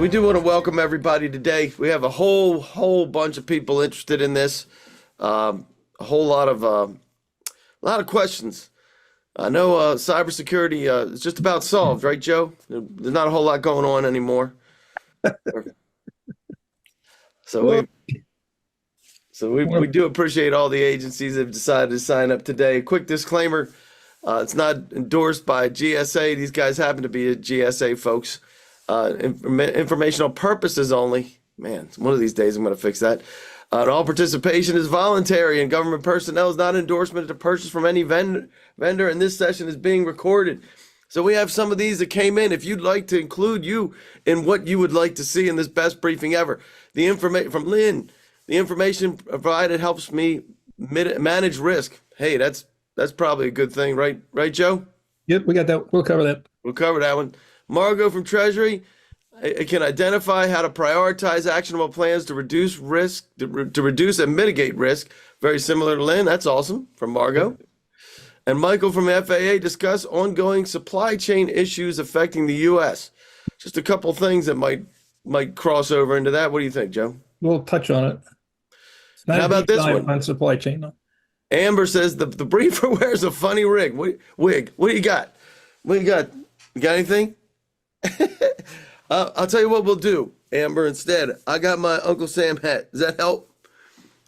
we do want to welcome everybody today. We have a whole bunch of people interested in this. A lot of questions. I know cybersecurity is just about solved, right, Joe? There's not a whole lot going on anymore. So Well, we do appreciate all the agencies that have decided to sign up today. Quick disclaimer, it's not endorsed by GSA. These guys happen to be GSA folks. Informational purposes only. Man, one of these days I'm going to fix that. And all participation is voluntary, and government personnel is not endorsement to purchase from any vendor, and this session is being recorded. So we have some of these that came in. If you'd like to include you in what you would like to see in this best briefing ever, the information from Lynn, the information provided helps me manage risk. Hey, that's probably a good thing, right? Right, Joe? Yep, we got that. We'll cover that. We'll cover that one. Margot from Treasury, it can identify how to prioritize actionable plans to reduce risk, to reduce and mitigate risk. Very similar to Lynn. That's awesome from Margot. And Michael from FAA, discuss ongoing supply chain issues affecting the U.S. Just a couple things that might cross over into that. What do you think, Joe? We'll touch on it. It's not How about this one? On supply chain, though. Amber says the briefer wears a funny wig. What do you got? What do you got? You got anything? I'll tell you what we'll do, Amber. Instead, I got my Uncle Sam hat. Does that help?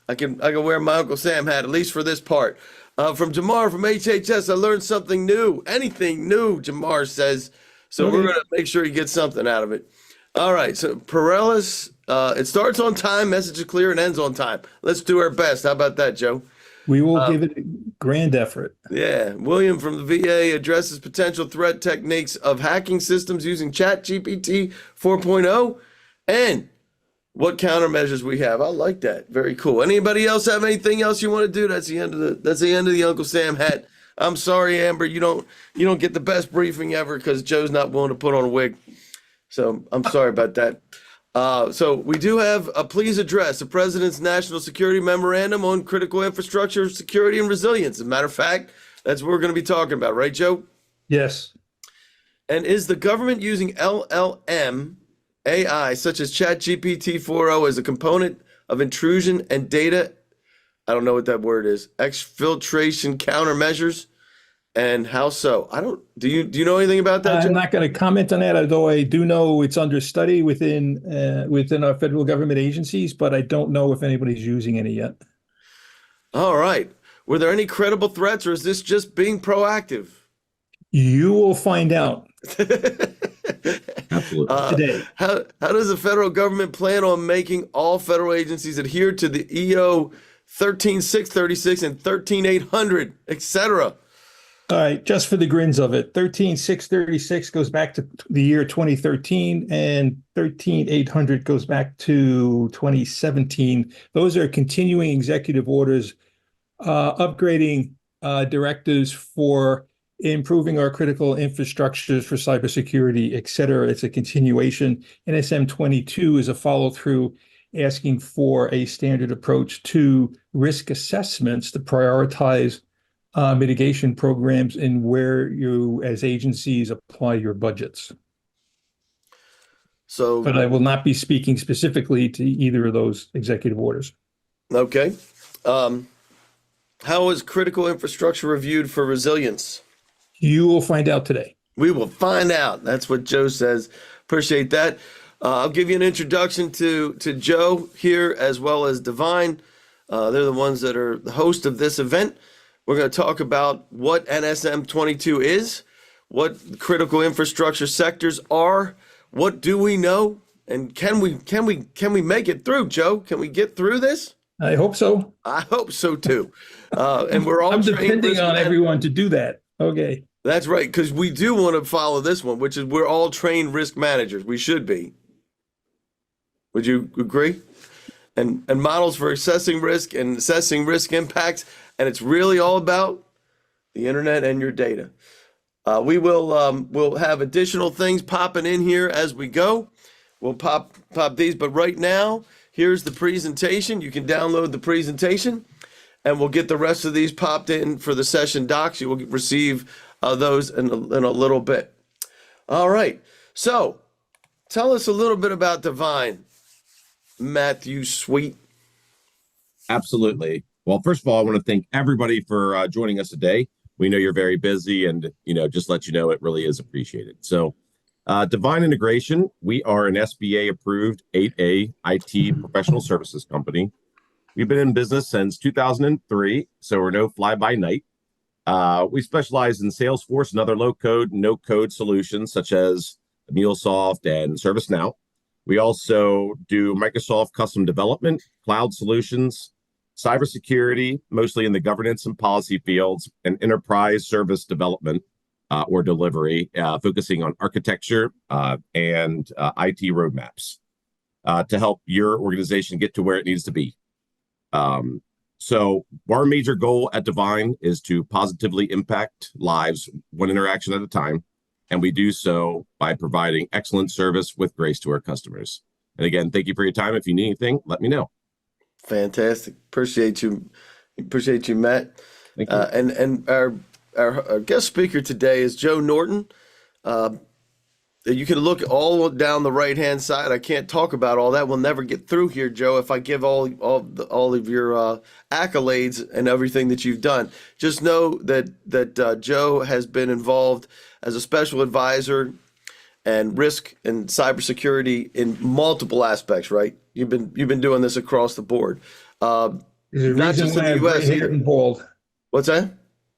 I can wear my Uncle Sam hat, at least for this part. From Jamar from HHS, I learned something new. Anything new, Jamar says. So we're going to make sure you get something out of it. All right. So Perellis, it starts on time, message is clear, and ends on time. Let's do our best. How about that, Joe? We will give it a grand effort. Yeah. William from the VA addresses potential threat techniques of hacking systems using ChatGPT 4.0 and what countermeasures we have. I like that. Very cool. Anybody else have anything else you want to do? That's the end of the Uncle Sam hat. I'm sorry, Amber, you don't get the best briefing ever because Joe's not willing to put on a wig. So I'm sorry about that. So we do have a please address the President's National Security Memorandum on critical infrastructure, security, and resilience. As a matter of fact, that's what we're going to be talking about, right, Joe? Yes. And is the government using LLM AI, such as ChatGPT 4.0, as a component of intrusion and data? I don't know what that word is. Exfiltration countermeasures, and how so? Do you know anything about that, Joe? I'm not going to comment on that, although I do know it's under study within our federal government agencies, but I don't know if anybody's using any yet. All right. Were there any credible threats, or is this just being proactive? You will find out. Absolutely. Today. How does the federal government plan on making all federal agencies adhere to the EO 13636 and 13800, etc.? All right, just for the grins of it, 13636 goes back to the year 2013, and 13800 goes back to 2017. Those are continuing executive orders upgrading directives for improving our critical infrastructures for cybersecurity, et cetera. It's a continuation. NSM-22 is a follow-through asking for a standard approach to risk assessments to prioritize mitigation programs and where you, as agencies, apply your budgets. So, but I will not be speaking specifically to either of those executive orders. Okay. How is critical infrastructure reviewed for resilience? You will find out today. We will find out. That's what Joe says. Appreciate that. I'll give you an introduction to Joe here, as well as Divine. They're the ones that are the host of this event. We're going to talk about what NSM-22 is, what critical infrastructure sectors are, what do we know, and can we make it through, Joe? Can we get through this? I hope so. I hope so too. And we're all I'm depending on everyone to do that. Okay. That's right, because we do want to follow this one, which is we're all trained risk managers. We should be. Would you agree? And models for assessing risk and assessing risk impacts. And it's really all about the internet and your data. We'll have additional things popping in here as we go. We'll pop these, but right now, here's the presentation. You can download the presentation, and we'll get the rest of these popped in for the session docs. You will receive those in a little bit. All right. So tell us a little bit about Divine, Matthew Sweet. Absolutely. Well, first of all, I want to thank everybody for joining us today. We know you're very busy, and just let you know it really is appreciated. So, Divine Integration, we are an SBA approved 8A IT professional services company. We've been in business since 2003, so we're no fly by night. We specialize in Salesforce and other low code, no code solutions such as MuleSoft and ServiceNow. We also do Microsoft custom development, cloud solutions, cybersecurity, mostly in the governance and policy fields, and enterprise service development or delivery, focusing on architecture and IT roadmaps to help your organization get to where it needs to be. So our major goal at Divine is to positively impact lives one interaction at a time. And we do so by providing excellent service with grace to our customers. And again, thank you for your time. If you need anything, let me know. Fantastic. Appreciate you, Matt. Thank you. And our guest speaker today is Joe Norton. You can look all down the right-hand side. I can't talk about all that. We'll never get through here, Joe, if I give all of your accolades and everything that you've done. Just know that Joe has been involved as a special advisor and risk and cybersecurity in multiple aspects, right? You've been doing this across the board. There's a Not reason just in why the I'm US gray-haired and bald. What's that?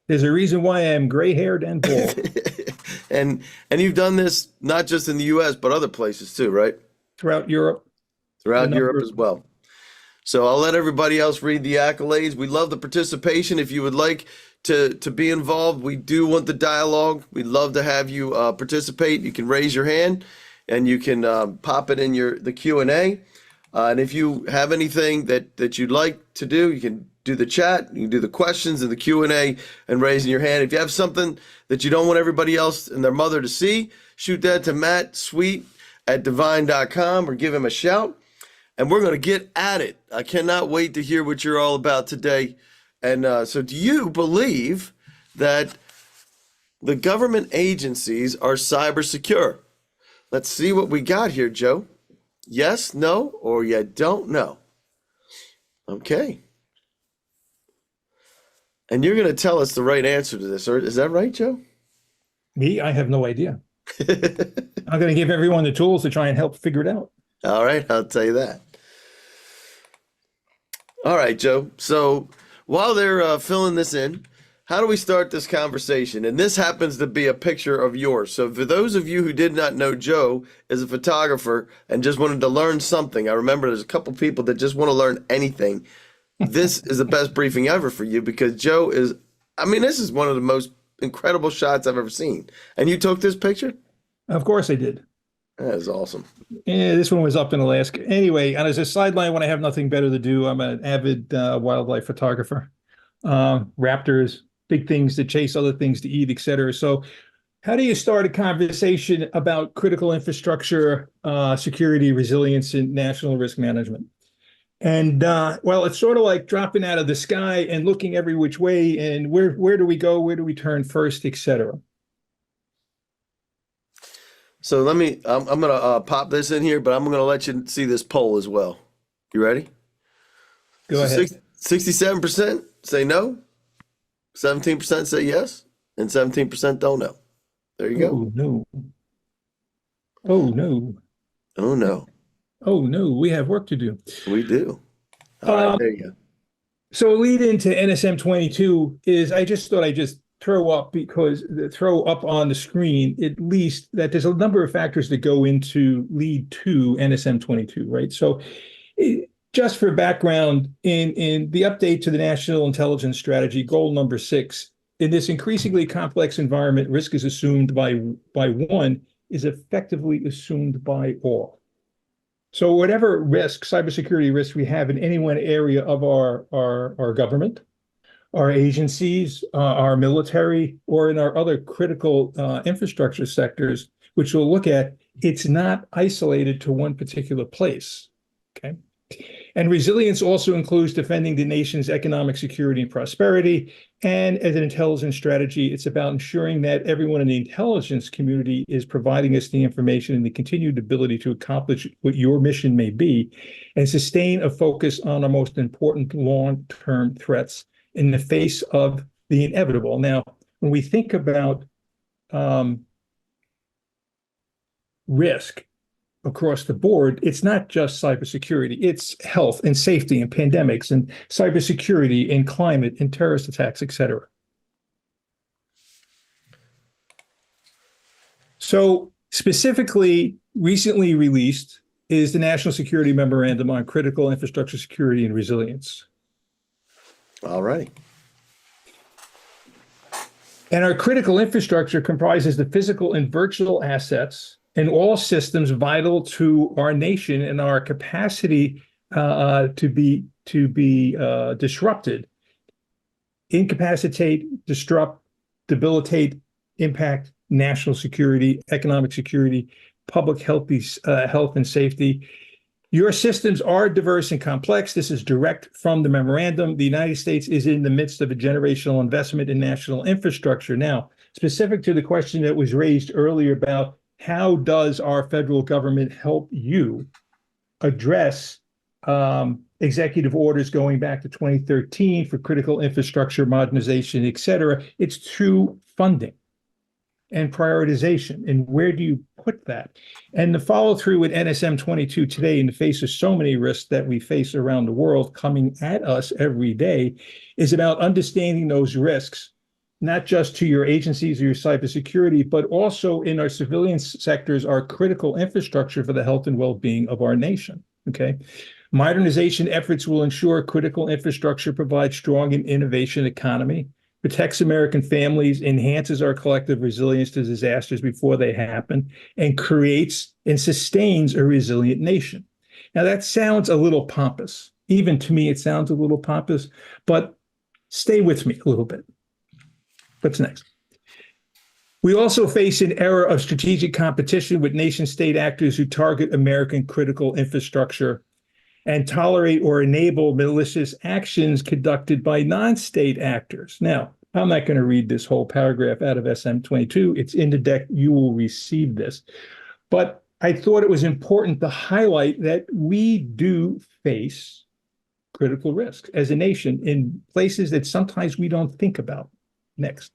There's a reason why I'm gray-haired and bald. And you've done this not just in the US, but other places too, right? Throughout Europe. Throughout Europe as well. So I'll let everybody else read the accolades. We love the participation. If you would like to be involved, we do want the dialogue. We'd love to have you participate. You can raise your hand and you can pop it in the Q&A. And if you have anything that you'd like to do, you can do the chat, you can do the questions and the Q&A and raising your hand. If you have something that you don't want everybody else and their mother to see, shoot that to Matt Sweet at divine.com or give him a shout. And we're going to get at it. I cannot wait to hear what you're all about today. And so do you believe that the government agencies are cyber secure? Let's see what we got here, Joe. Yes, no, or you don't know. Okay. And you're going to tell us the right answer to this. Is that right, Joe? Me? I have no idea. I'm going to give everyone the tools to try and help figure it out. All right, I'll tell you that. All right, Joe. So while they're filling this in, how do we start this conversation? And this happens to be a picture of yours. So for those of you who did not know Joe is a photographer and just wanted to learn something, I remember there's a couple people that just want to learn anything. This is the best briefing ever for you because Joe is, this is one of the most incredible shots I've ever seen. And you took this picture? Of course I did. That is awesome. Yeah, this one was up in Alaska. Anyway, and as a sideline, when I have nothing better to do, I'm an avid wildlife photographer. Raptors, big things to chase, other things to eat, etc. So how do you start a conversation about critical infrastructure, security, resilience, and national risk management? And well, it's sort of like dropping out of the sky and looking every which way. And where do we go? Where do we turn first, etc. So I'm going to pop this in here, but I'm going to let you see this poll as well. You ready? Go ahead. 67% say no, 17% say yes, and 17% don't know. There you go. Oh, no. Oh, no. Oh, no. Oh, no. We have work to do. We do. All right, there you go. So a lead into NSM-22 is I just thought I'd just throw up on the screen at least that there's a number of factors that go into lead to NSM-22, right? So just for background, in the update to the National Intelligence Strategy, goal number 6, in this increasingly complex environment, risk is assumed by one is effectively assumed by all. So whatever risk, cybersecurity risk we have in any one area of our government, our agencies, our military, or in our other critical infrastructure sectors, which we'll look at, it's not isolated to one particular place, okay? And resilience also includes defending the nation's economic security and prosperity. And as an intelligence strategy, it's about ensuring that everyone in the intelligence community is providing us the information and the continued ability to accomplish what your mission may be and sustain a focus on our most important long-term threats in the face of the inevitable. Now, when we think about risk across the board, it's not just cybersecurity. It's health and safety and pandemics and cybersecurity and climate and terrorist attacks, et cetera. So specifically, recently released is the National Security Memorandum on Critical Infrastructure Security and Resilience. All right. And our critical infrastructure comprises the physical and virtual assets and all systems vital to our nation and our capacity to be disrupted, incapacitate, disrupt, debilitate, impact national security, economic security, public health and safety. Your systems are diverse and complex. This is direct from the memorandum. The United States is in the midst of a generational investment in national infrastructure. Now, specific to the question that was raised earlier about how does our federal government help you address executive orders going back to 2013 for critical infrastructure modernization, et cetera, it's through funding and prioritization. And where do you put that? And the follow through with NSM-22 today, in the face of so many risks that we face around the world coming at us every day, is about understanding those risks, not just to your agencies or your cybersecurity, but also in our civilian sectors, our critical infrastructure for the health and well-being of our nation. Okay. Modernization efforts will ensure critical infrastructure provides strong and innovation economy, protects American families, enhances our collective resilience to disasters before they happen, and creates and sustains a resilient nation. Now, that sounds a little pompous. Even to me, it sounds a little pompous, but stay with me a little bit. What's next? We also face an era of strategic competition with nation-state actors who target American critical infrastructure and tolerate or enable malicious actions conducted by non-state actors. Now, I'm not going to read this whole paragraph out of SM-22. It's in the deck. You will receive this. But I thought it was important to highlight that we do face critical risks as a nation in places that sometimes we don't think about. Next.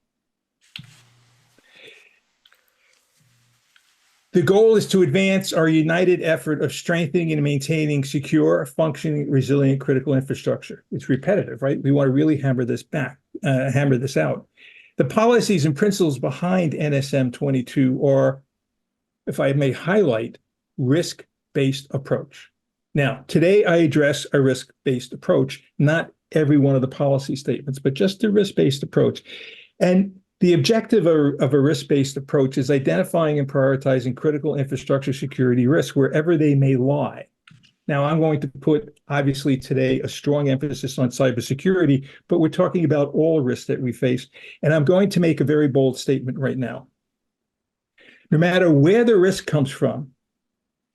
The goal is to advance our united effort of strengthening and maintaining secure, functioning, resilient critical infrastructure. It's repetitive, right? We want to really hammer this out. The policies and principles behind NSM-22 are, if I may highlight, risk-based approach. Now, today I address a risk-based approach, not every one of the policy statements, but just the risk-based approach. And the objective of a risk-based approach is identifying and prioritizing critical infrastructure security risks wherever they may lie. Now, I'm going to put, obviously, today a strong emphasis on cybersecurity, but we're talking about all risks that we face. And I'm going to make a very bold statement right now. No matter where the risk comes from,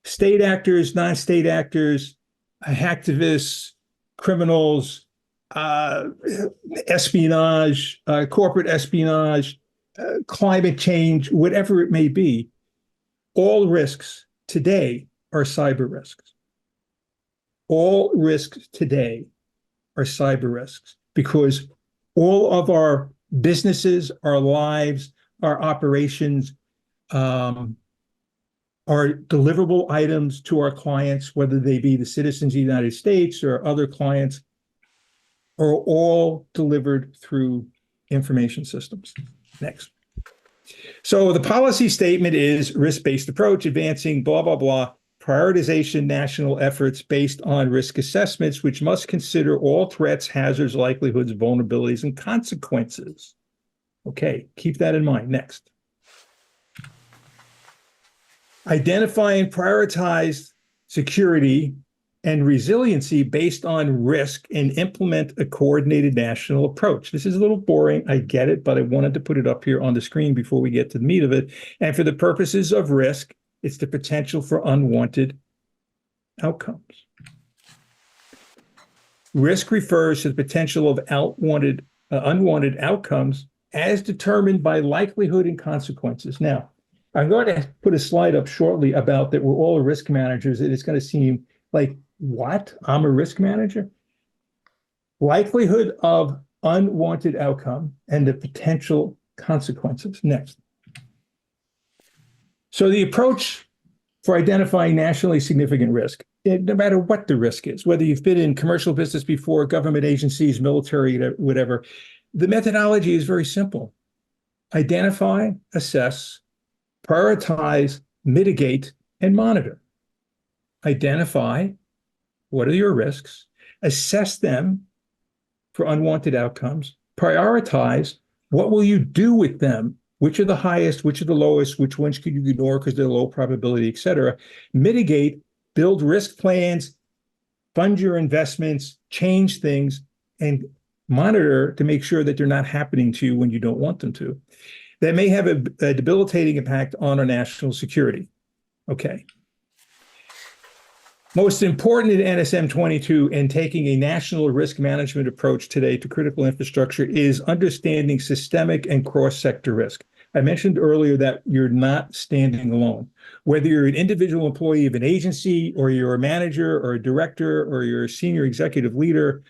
state actors, non-state actors, hacktivists, criminals, espionage, corporate espionage, climate change, whatever it may be, all risks today are cyber risks. All risks today are cyber risks because all of our businesses, our lives, our operations, our deliverable items to our clients, whether they be the citizens of the United States or other clients, are all delivered through information systems. Next. So the policy statement is risk-based approach, advancing blah, blah, blah, prioritization national efforts based on risk assessments, which must consider all threats, hazards, likelihoods, vulnerabilities, and consequences. Okay, keep that in mind. Next. Identify and prioritize security and resiliency based on risk and implement a coordinated national approach. This is a little boring, I get it, but I wanted to put it up here on the screen before we get to the meat of it. And for the purposes of risk, it's the potential for unwanted outcomes. Risk refers to the potential of unwanted outcomes as determined by likelihood and consequences. Now, I'm going to put a slide up shortly about that we're all risk managers, and it's going to seem like, what? I'm a risk manager? Likelihood of unwanted outcome and the potential consequences. Next. So the approach for identifying nationally significant risk, no matter what the risk is, whether you've been in commercial business before, government agencies, military, whatever, the methodology is very simple. Identify, assess, prioritize, mitigate, and monitor. Identify what are your risks, assess them for unwanted outcomes, prioritize what will you do with them, which are the highest, which are the lowest, which ones could you ignore because they're low probability, et cetera. Mitigate, build risk plans, fund your investments, change things, and monitor to make sure that they're not happening to you when you don't want them to. That may have a debilitating impact on our national security. Okay. Most important in NSM-22 and taking a national risk management approach today to critical infrastructure is understanding systemic and cross-sector risk. I mentioned earlier that you're not standing alone. Whether you're an individual employee of an agency, or you're a manager or a director, or you're a senior executive leader,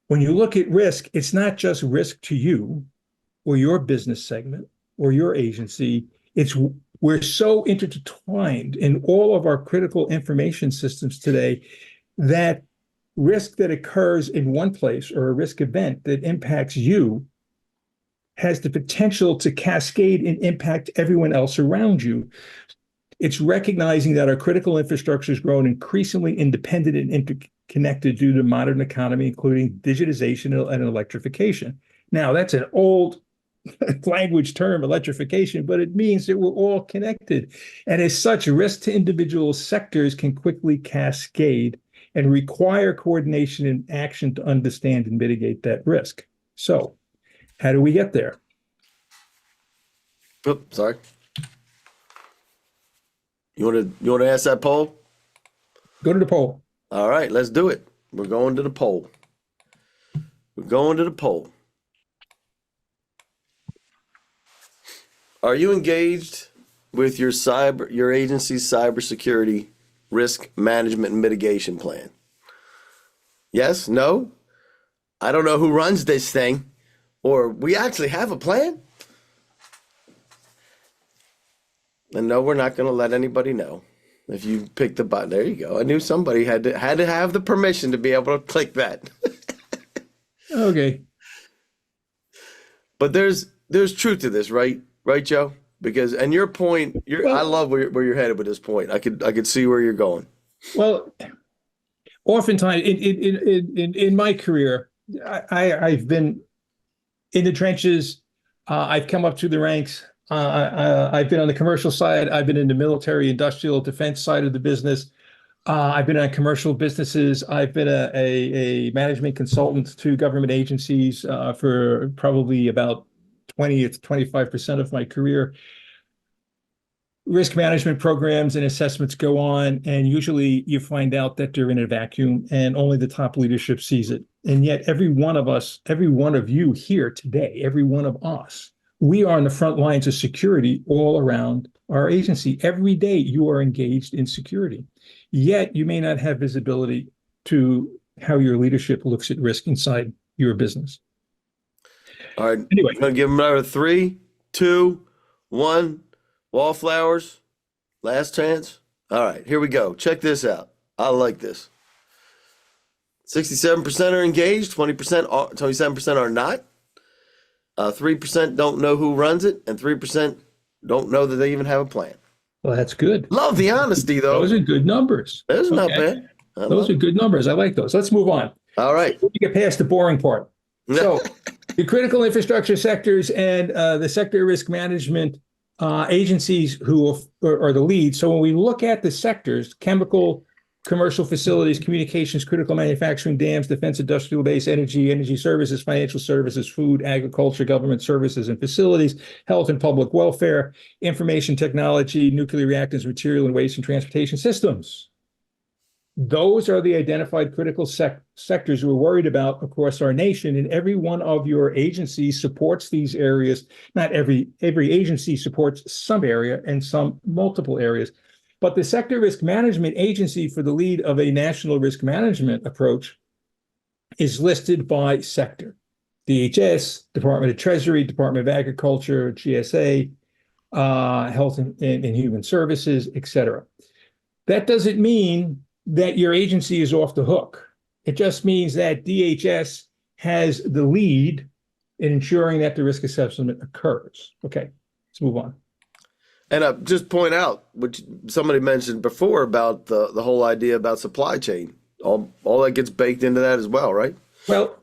when you look at risk, it's not just risk to you or your business segment or your agency. We're so intertwined in all of our critical information systems today that risk that occurs in one place, or a risk event that impacts you, has the potential to cascade and impact everyone else around you. It's recognizing that our critical infrastructure has grown increasingly independent and interconnected due to modern economy, including digitization and electrification. Now, that's an old language term, electrification, but it means that we're all connected. And as such, risk to individual sectors can quickly cascade and require coordination and action to understand and mitigate that risk. So, how do we get there? Oops, sorry. You want to ask that poll? Go to the poll. All right, let's do it. We're going to the poll. We're going to the poll. Are you engaged with your agency's cybersecurity risk management and mitigation plan? Yes? No? I don't know who runs this thing, or we actually have a plan? And no, we're not going to let anybody know. If you pick the button, there you go. I knew somebody had to have the permission to be able to click that. Okay. But there's truth to this, right? Right, Joe? Because, and your point, I love where you're headed with this point. I could see where you're going. Well, oftentimes in my career, I've been in the trenches. I've come up through the ranks. I've been on the commercial side. I've been in the military, industrial, defense side of the business. I've been on commercial businesses. I've been a management consultant to government agencies for probably about 20 to 25% of my career. Risk management programs and assessments go on, and usually you find out that they're in a vacuum and only the top leadership sees it. And yet every one of us, every one of you here today, every one of us, we are on the front lines of security all around our agency. Every day you are engaged in security. Yet you may not have visibility to how your leadership looks at risk inside your business. All right. Anyway, I'm going to give them another 3, 2, 1. Wallflowers. Last chance. All right. Here we go. Check this out. I like this. 67% are engaged. 27% are not. 3% don't know who runs it, and 3% don't know that they even have a plan. well, that's good. Love the honesty, though. Those are good numbers. Those are not bad. Those are good numbers. I like those. Let's move on. All right. We get past the boring part. So the critical infrastructure sectors and the sector risk management agencies who are the lead. So when we look at the sectors, chemical, commercial facilities, communications, critical manufacturing, dams, defense, industrial base, energy services, financial services, food, agriculture, government services and facilities, health and public welfare, information technology, nuclear reactors, material and waste and transportation systems. Those are the identified critical sectors we're worried about across our nation, and every one of your agencies supports these areas. Not every agency supports some area and some multiple areas, but the Sector Risk Management Agency, for the lead of a national risk management approach, is listed by sector: DHS, Department of Treasury, Department of Agriculture, GSA, Health and Human Services, etc. That doesn't mean that your agency is off the hook. It just means that DHS has the lead in ensuring that the risk assessment occurs. Okay, let's move on. And just point out, which somebody mentioned before about the whole idea about supply chain. All that gets baked into that as well, right? Well,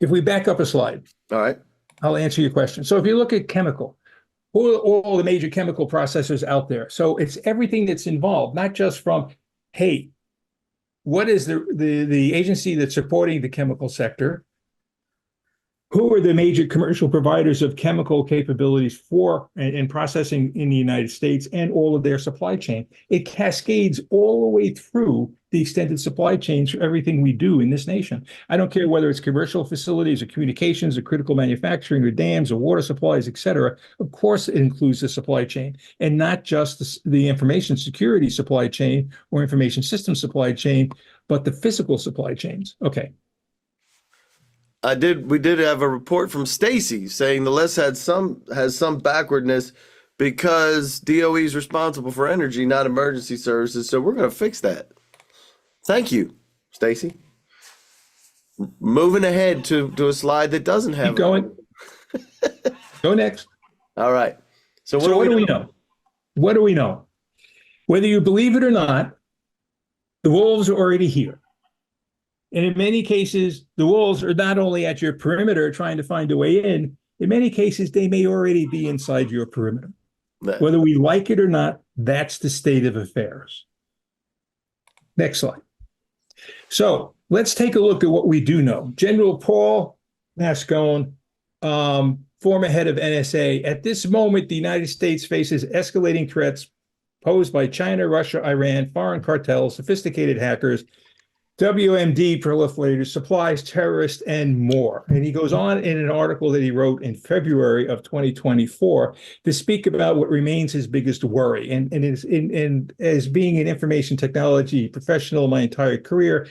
if we back up a slide, All right. I'll answer your question. So if you look at chemical, all the major chemical processors out there. So it's everything that's involved, not just from, hey, what is the agency that's supporting the chemical sector? Who are the major commercial providers of chemical capabilities for and processing in the United States, and all of their supply chain? It cascades all the way through the extended supply chains for everything we do in this nation. I don't care whether it's commercial facilities or communications or critical manufacturing or dams or water supplies, et cetera. Of course, it includes the supply chain, and not just the information security supply chain or information system supply chain, but the physical supply chains. Okay. We did have a report from Stacy saying the list has some backwardness because DOE is responsible for energy, not emergency services. So we're going to fix that. Thank you, Stacy. Moving ahead to a slide that doesn't have. Keep going. Go next. All right. So what do we know? What do we know? Whether you believe it or not, the wolves are already here. And in many cases, the wolves are not only at your perimeter trying to find a way in many cases, they may already be inside your perimeter. Whether we like it or not, that's the state of affairs. Next slide. So let's take a look at what we do know. General Paul Mascone, former head of NSA. At this moment, the United States faces escalating threats posed by China, Russia, Iran, foreign cartels, sophisticated hackers, WMD proliferators, supplies, terrorists, and more. And he goes on in an article that he wrote in February of 2024 to speak about what remains his biggest worry. And as being an information technology professional my entire career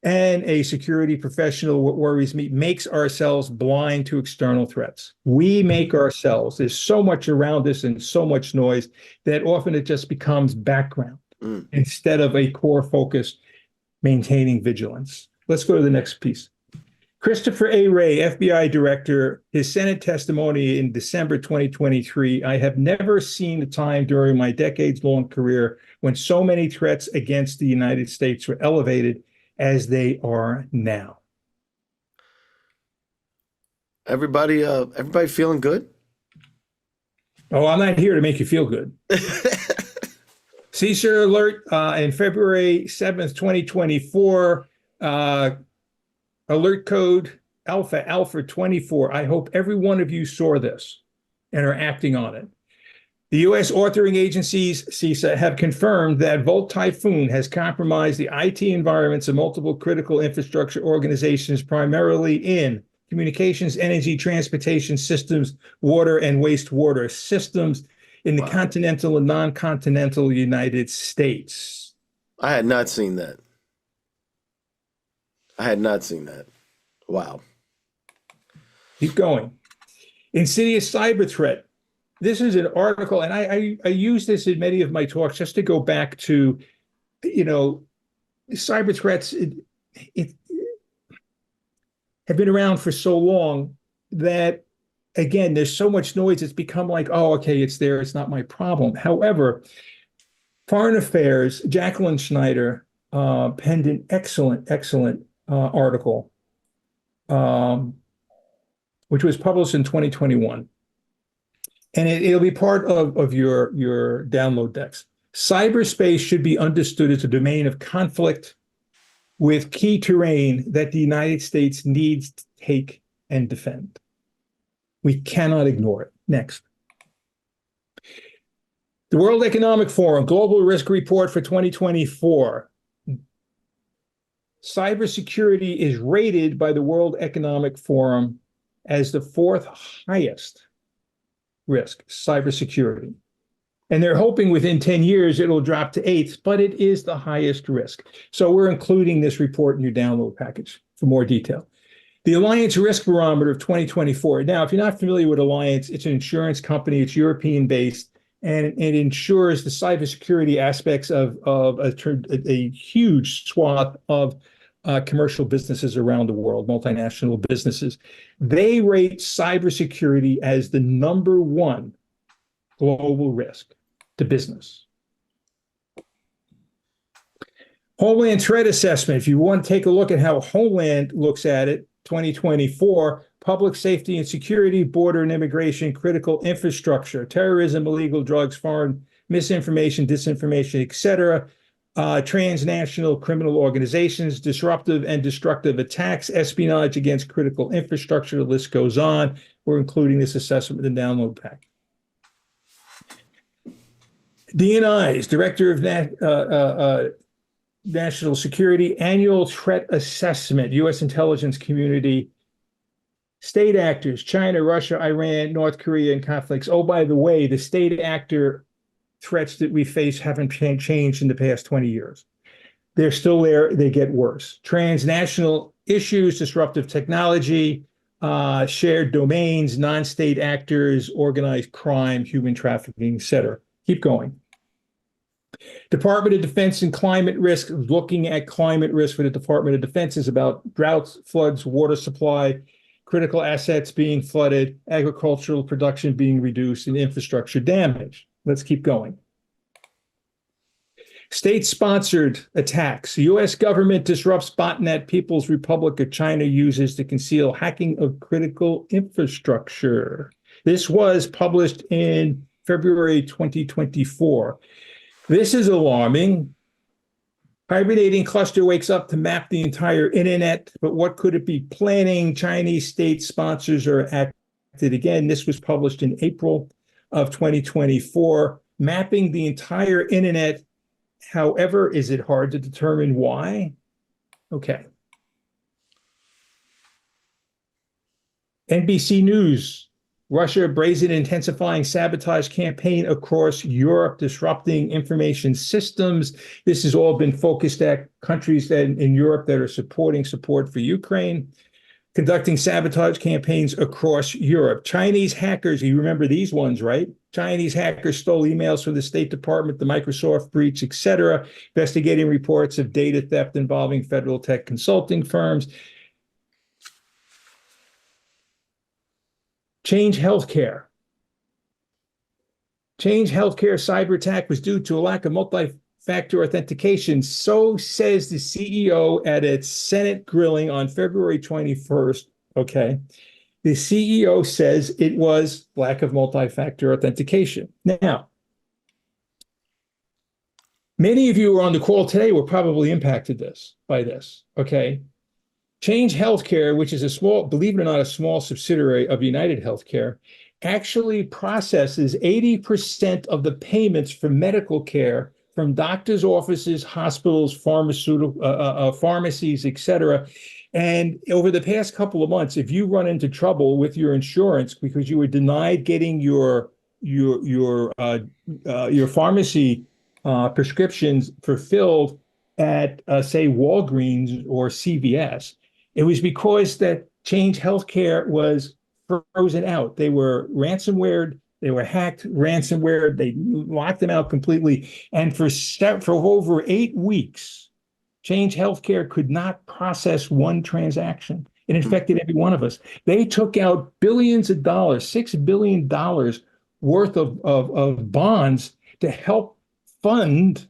and a security professional, what worries me makes ourselves blind to external threats. We make ourselves. There's so much around us and so much noise that often it just becomes background instead of a core focus. Maintaining vigilance. Let's go to the next piece. Christopher A. Wray, FBI director, his Senate testimony in December 2023. I have never seen a time during my decades-long career when so many threats against the United States were elevated as they are now. Everybody feeling good? Oh, I'm not here to make you feel good. CSIR alert in February 7th, 2024, alert code Alpha 24. I hope every one of you saw this and are acting on it. The U.S. authoring agencies, CISA, have confirmed that Volt Typhoon has compromised the IT environments of multiple critical infrastructure organizations, primarily in communications, energy, transportation systems, water and wastewater systems, in the continental and non-continental United States. I had not seen that. Wow. Keep going. Insidious cyber threat. This is an article, and I use this in many of my talks just to go back to, cyber threats have been around for so long that, again, there's so much noise, it's become like, oh, okay, it's there, it's not my problem. However, Foreign Affairs, Jacqueline Schneider penned an excellent article, which was published in 2021. And it'll be part of your download decks. Cyberspace should be understood as a domain of conflict with key terrain that the United States needs to take and defend. We cannot ignore it. Next. The World Economic Forum Global Risk Report for 2024. Cybersecurity is rated by the World Economic Forum as the fourth highest risk, cybersecurity. And they're hoping within 10 years it'll drop to eighth, but it is the highest risk. So we're including this report in your download package for more detail. The Alliance Risk Barometer of 2024. Now, if you're not familiar with Alliance, it's an insurance company. It's European-based, and it ensures the cybersecurity aspects of a huge swath of commercial businesses around the world, multinational businesses. They rate cybersecurity as the number one global risk to business. Homeland Threat Assessment. If you want to take a look at how Homeland looks at it, 2024, public safety and security, border and immigration, critical infrastructure, terrorism, illegal drugs, foreign misinformation, disinformation, etc., transnational criminal organizations, disruptive and destructive attacks, espionage against critical infrastructure, the list goes on. We're including this assessment in the download pack. DNI's Director of National Security Annual Threat Assessment, U.S. intelligence community, state actors, China, Russia, Iran, North Korea, and conflicts. Oh, by the way, the state actor threats that we face haven't changed in the past 20 years. They're still there. They get worse. Transnational issues, disruptive technology, shared domains, non-state actors, organized crime, human trafficking, etc. Keep going. Department of Defense and climate risk, looking at climate risk for the Department of Defense is about droughts, floods, water supply, critical assets being flooded, agricultural production being reduced, and infrastructure damage. Let's keep going. State-sponsored attacks. The U.S. government disrupts botnet People's Republic of China uses to conceal hacking of critical infrastructure. This was published in February 2024. This is alarming. Hibernating cluster wakes up to map the entire internet, but what could it be planning? Chinese state sponsors are acted again. This was published in April of 2024. Mapping the entire internet. However, is it hard to determine why? Okay. NBC News. Russia brazen intensifying sabotage campaign across Europe, disrupting information systems. This has all been focused at countries in Europe that are support for Ukraine, conducting sabotage campaigns across Europe. Chinese hackers, you remember these ones, right? Chinese hackers stole emails from the State Department, the Microsoft breach, etc., investigating reports of data theft involving federal tech consulting firms. Change Healthcare. Change Healthcare cyber attack was due to a lack of multi-factor authentication. So says the CEO at its Senate grilling on February 21st. Okay. The CEO says it was lack of multi-factor authentication. Now, many of you who are on the call today were probably impacted by this. Okay. Change Healthcare, which is a small, believe it or not, a small subsidiary of United Healthcare, actually processes 80% of the payments for medical care from doctors' offices, hospitals, pharmacies, etc. And over the past couple of months, if you run into trouble with your insurance because you were denied getting your pharmacy prescriptions fulfilled at, say, Walgreens or CVS, it was because that Change Healthcare was frozen out. They were ransomware. They were hacked, ransomware. They locked them out completely. And for over 8 weeks, Change Healthcare could not process one transaction. It infected every one of us. They took out billions of dollars, $6 billion worth of bonds to help fund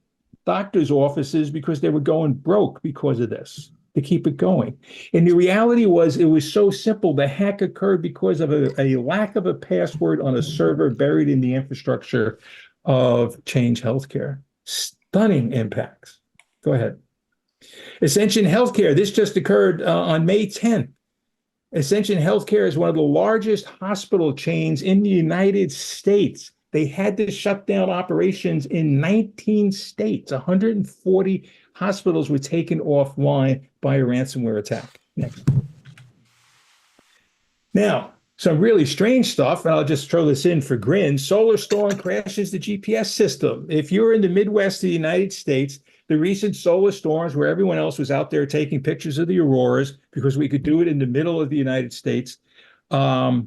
doctors' offices because they were going broke because of this, to keep it going. And the reality was it was so simple. The hack occurred because of a lack of a password on a server buried in the infrastructure of Change Healthcare. Stunning impacts. Go ahead. Ascension Healthcare. This just occurred on May 10th. Ascension Healthcare is one of the largest hospital chains in the United States. They had to shut down operations in 19 states. 140 hospitals were taken offline by a ransomware attack. Next. Now, some really strange stuff, and I'll just throw this in for grins. Solar storm crashes the GPS system. If you're in the Midwest of the United States, the recent solar storms where everyone else was out there taking pictures of the auroras because we could do it in the middle of the United States, the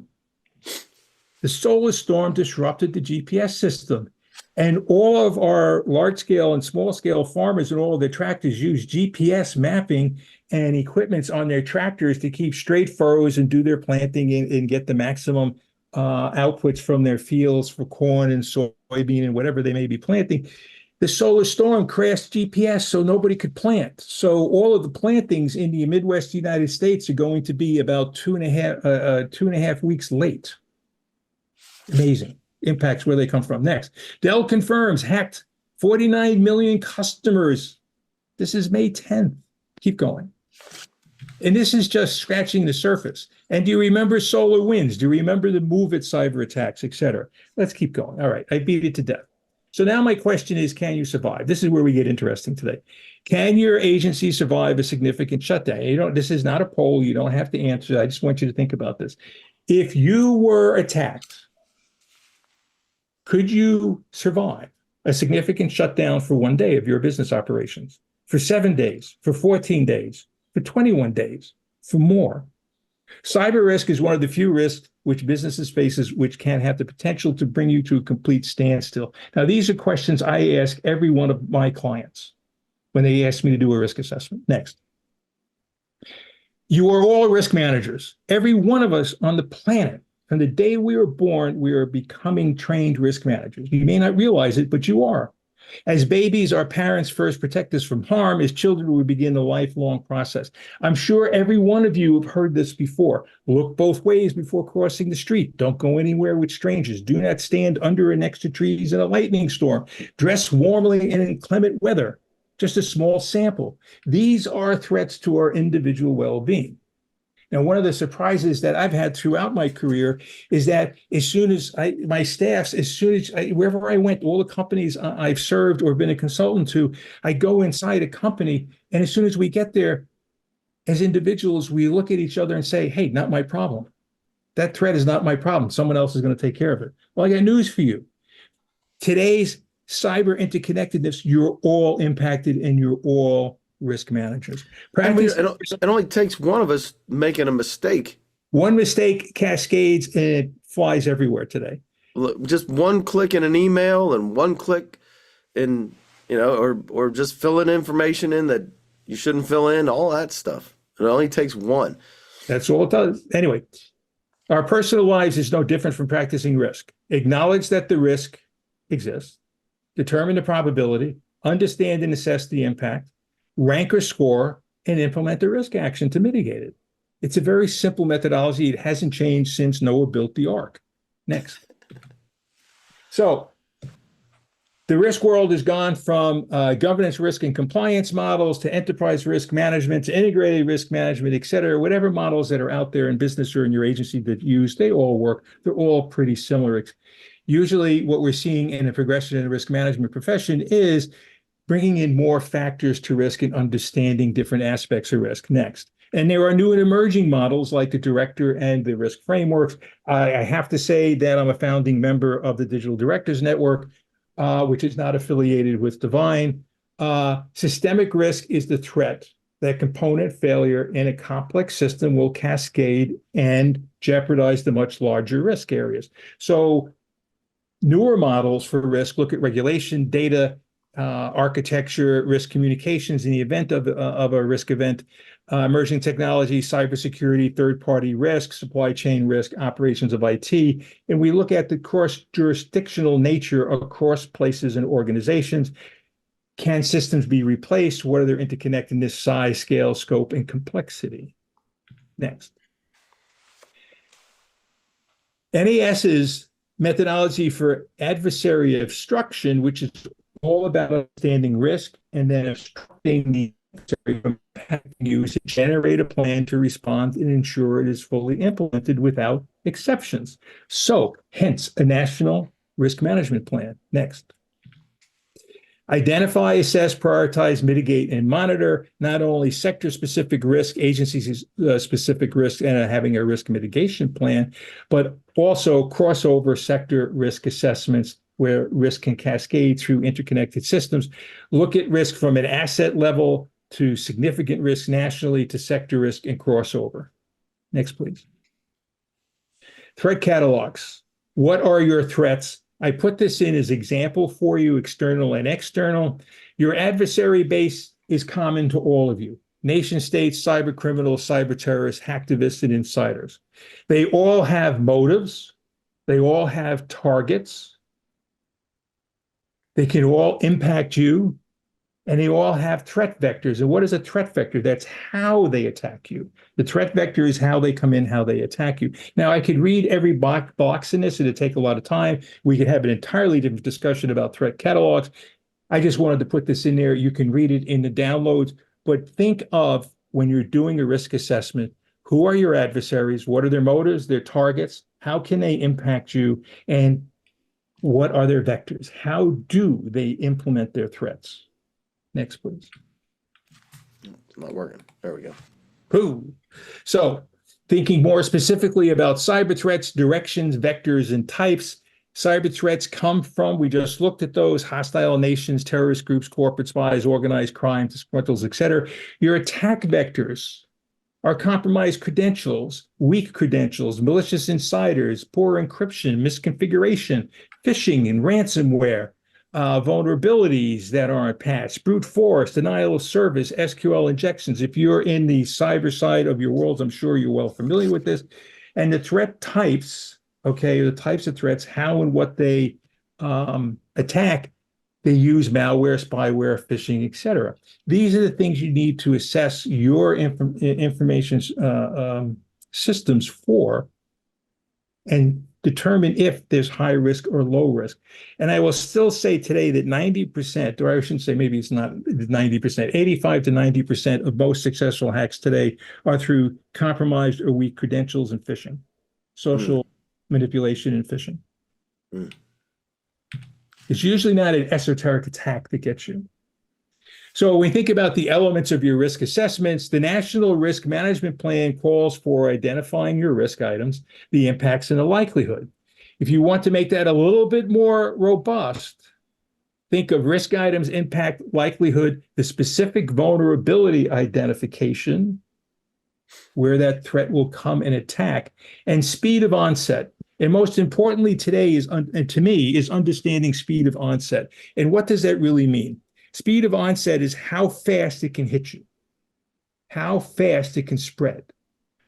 solar storm disrupted the GPS system. And all of our large scale and small scale farmers and all of their tractors use GPS mapping and equipments on their tractors to keep straight furrows and do their planting and get the maximum outputs from their fields for corn and soybean and whatever they may be planting. The solar storm crashed GPS, so nobody could plant. So all of the plantings in the Midwest United States are going to be about 2.5 weeks late. Amazing. Impacts where they come from. Next, Dell confirms hacked 49 million customers. This is May 10th. Keep going. And this is just scratching the surface. And do you remember SolarWinds? Do you remember the MOVEit cyber attacks, et cetera? Let's keep going. All right, I beat it to death. So now my question is, can you survive? This is where we get interesting today. Can your agency survive a significant shutdown? This is not a poll. You don't have to answer. I just want you to think about this. If you were attacked, could you survive a significant shutdown for one day of your business operations, for 7 days, for 14 days, for 21 days, for more? Cyber risk is one of the few risks which businesses faces which can have the potential to bring you to a complete standstill. Now, these are questions I ask every one of my clients when they ask me to do a risk assessment. Next. You are all risk managers. Every one of us on the planet, from the day we were born, we are becoming trained risk managers. You may not realize it, but you are. As babies, our parents first protect us from harm. As children, we begin the lifelong process. I'm sure every one of you have heard this before. Look both ways before crossing the street. Don't go anywhere with strangers. Do not stand under or next to trees in a lightning storm. Dress warmly in inclement weather. Just a small sample. These are threats to our individual well-being. Now, one of the surprises that I've had throughout my career is that as soon as my staffs, wherever I went, all the companies I've served or been a consultant to, I go inside a company, and as soon as we get there, as individuals, we look at each other and say, hey, not my problem. That threat is not my problem. Someone else is going to take care of it. Well, I got news for you. Today's cyber interconnectedness, you're all impacted and you're all risk managers. It only takes one of us making a mistake. One mistake cascades and it flies everywhere today. Look, just one click in an email and one click in, or just filling information in that you shouldn't fill in, all that stuff. It only takes one. That's all it does. Anyway, our personal lives is no different from practicing risk. Acknowledge that the risk exists, determine the probability, understand and assess the impact, rank or score, and implement the risk action to mitigate it. It's a very simple methodology. It hasn't changed since Noah built the ark. Next. So the risk world has gone from governance, risk, and compliance models to enterprise risk management to integrated risk management, et cetera. Whatever models that are out there in business or in your agency that use, they all work. They're all pretty similar. Usually what we're seeing in a progression in the risk management profession is bringing in more factors to risk and understanding different aspects of risk. Next. And there are new and emerging models like the director and the risk frameworks. I have to say that I'm a founding member of the Digital Directors Network, which is not affiliated with Divine. Systemic risk is the threat that component failure in a complex system will cascade and jeopardize the much larger risk areas. So newer models for risk look at regulation, data, architecture, risk communications in the event of a risk event, emerging technology, cybersecurity, third-party risk, supply chain risk, operations of IT. And we look at the cross-jurisdictional nature across places and organizations. Can systems be replaced? What are their interconnectedness, size, scale, scope, and complexity? Next. NAS's methodology for adversary obstruction, which is all about understanding risk and then obstructing the adversary from impacting you, to generate a plan to respond and ensure it is fully implemented without exceptions. So, hence, a national risk management plan. Next. Identify, assess, prioritize, mitigate, and monitor not only sector-specific risk, agency-specific risk, and having a risk mitigation plan, but also crossover sector risk assessments where risk can cascade through interconnected systems. Look at risk from an asset level to significant risk nationally to sector risk and crossover. Next, please. Threat catalogs. What are your threats? I put this in as example for you, external and external. Your adversary base is common to all of you. Nation states, cyber criminals, cyber terrorists, hacktivists, and insiders. They all have motives. They all have targets. They can all impact you. And they all have threat vectors. And what is a threat vector? That's how they attack you. The threat vector is how they come in, how they attack you. Now, I could read every box in this. It'd take a lot of time. We could have an entirely different discussion about threat catalogs. I just wanted to put this in there. You can read it in the downloads. But think of when you're doing a risk assessment, who are your adversaries? What are their motives, their targets? How can they impact you? And what are their vectors? How do they implement their threats? Next, please. It's not working. There we go. Cool. So thinking more specifically about cyber threats, directions, vectors, and types. Cyber threats come from, we just looked at those, hostile nations, terrorist groups, corporate spies, organized crime, disgruntled, et cetera. Your attack vectors are compromised credentials, weak credentials, malicious insiders, poor encryption, misconfiguration, phishing, and ransomware. Vulnerabilities that aren't patched, brute force, denial of service, SQL injections. If you're in the cyber side of your world, I'm sure you're well familiar with this. And the threat types, okay, the types of threats, how and what they attack, they use malware, spyware, phishing, et cetera. These are the things you need to assess your information systems for and determine if there's high risk or low risk. And I will still say today that 90%, or I shouldn't say maybe it's not 90%, 85 to 90% of most successful hacks today are through compromised or weak credentials and phishing, social manipulation and phishing. It's usually not an esoteric attack that gets you. So when we think about the elements of your risk assessments, the National Risk Management Plan calls for identifying your risk items, the impacts, and the likelihood. If you want to make that a little bit more robust, think of risk items, impact, likelihood, the specific vulnerability identification, where that threat will come and attack, and speed of onset. And most importantly today is, and to me, is understanding speed of onset. And what does that really mean? Speed of onset is how fast it can hit you, how fast it can spread.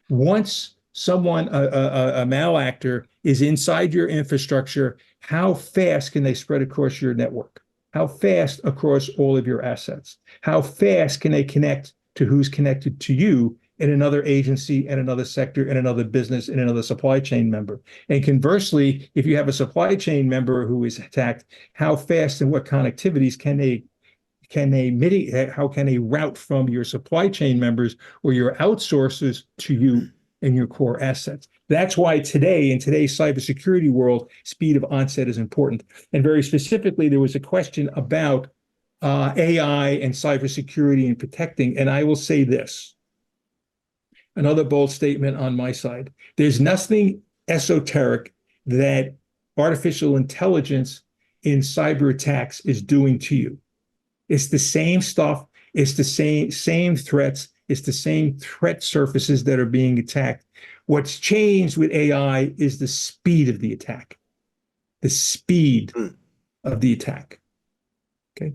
Once someone, a malactor, is inside your infrastructure, how fast can they spread across your network? How fast across all of your assets? How fast can they connect to who's connected to you in another agency and another sector and another business and another supply chain member? And conversely, if you have a supply chain member who is attacked, how fast and what connectivities can they mitigate? How can they route from your supply chain members or your outsourcers to you and your core assets? That's why today, in today's cybersecurity world, speed of onset is important. And very specifically, there was a question about AI and cybersecurity and protecting. And I will say this, another bold statement on my side. There's nothing esoteric that artificial intelligence in cyber attacks is doing to you. It's the same stuff. It's the same threats. It's the same threat surfaces that are being attacked. What's changed with AI is the speed of the attack. The speed of the attack. Okay.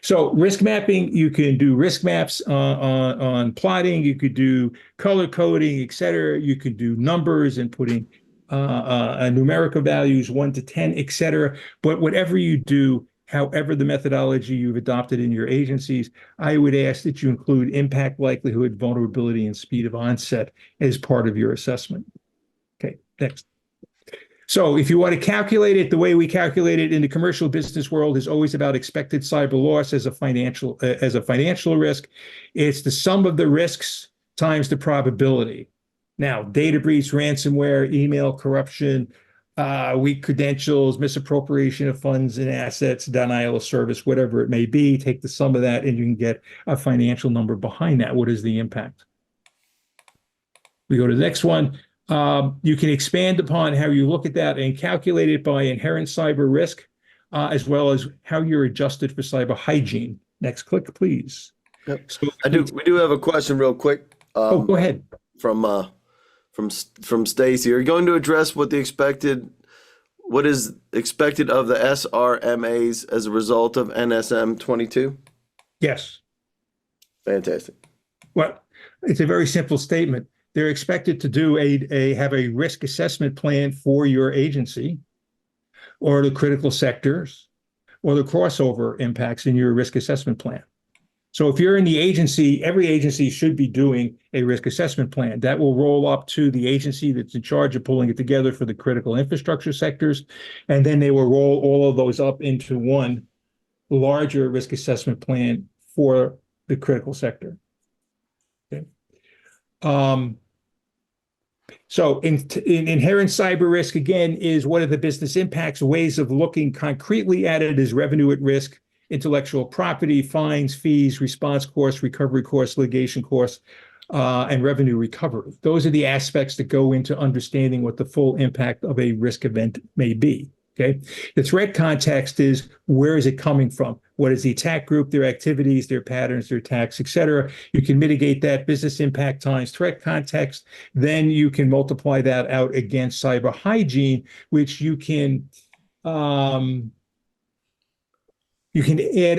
So risk mapping, you can do risk maps on plotting. You could do color coding, et cetera. You could do numbers and putting numerical values 1 to 10, et cetera. But whatever you do, however the methodology you've adopted in your agencies, I would ask that you include impact, likelihood, vulnerability, and speed of onset as part of your assessment. Okay, next. So if you want to calculate it, the way we calculate it in the commercial business world is always about expected cyber loss as a financial risk. It's the sum of the risks times the probability. Now, data breach, ransomware, email corruption, weak credentials, misappropriation of funds and assets, denial of service, whatever it may be. Take the sum of that and you can get a financial number behind that. What is the impact? We go to the next one. You can expand upon how you look at that and calculate it by inherent cyber risk, as well as how you're adjusted for cyber hygiene. Next click, please. Yep. So We do have a question real quick. go ahead. From Stacy. Are you going to address what is expected of the SRMAs as a result of NSM-22? Yes. Fantastic. Well, it's a very simple statement. They're expected to do have a risk assessment plan for your agency or the critical sectors or the crossover impacts in your risk assessment plan. So if you're in the agency, every agency should be doing a risk assessment plan. That will roll up to the agency that's in charge of pulling it together for the critical infrastructure sectors. And then they will roll all of those up into one larger risk assessment plan for the critical sector. Okay. So in inherent cyber risk, again, is what are the business impacts? Ways of looking concretely at it is revenue at risk, intellectual property, fines, fees, response costs, recovery costs, litigation costs, and revenue recovery. Those are the aspects that go into understanding what the full impact of a risk event may be. Okay. The threat context is where is it coming from? What is the attack group, their activities, their patterns, their attacks, et cetera. You can mitigate that business impact times threat context. Then you can multiply that out against cyber hygiene, which you can add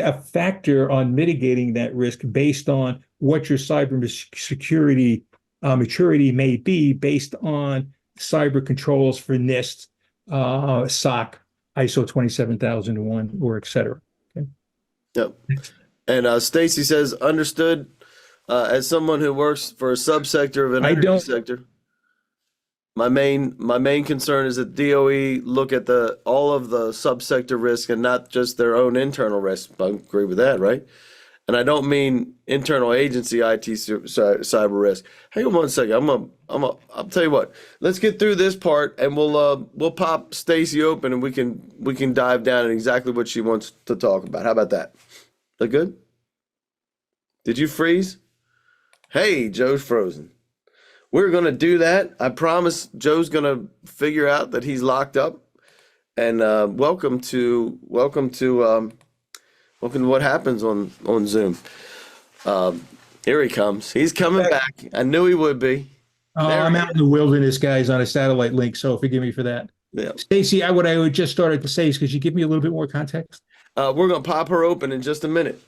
a factor on mitigating that risk based on what your cyber security maturity may be based on cyber controls for NIST, SOC, ISO 27001, or et cetera. Okay. Yep. And Stacy says, understood. As someone who works for a subsector of an energy sector, my main concern is that DOE look at all of the subsector risk and not just their own internal risk. I agree with that, right? And I don't mean internal agency IT cyber risk. Hang on one second. I'll tell you what. Let's get through this part, and we'll pop Stacy open, and we can dive down in exactly what she wants to talk about. How about that? That good? Did you freeze? Hey, Joe's frozen. We're gonna do that. I promise. Joe's gonna figure out that he's locked up. And welcome to what happens on Zoom. Here he comes. He's coming back. I knew he would be. I'm out in the wilderness, guys, on a satellite link, so forgive me for that. Yeah. Stacy, what I would just started to say is, could you give me a little bit more context? We're gonna pop her open in just a minute,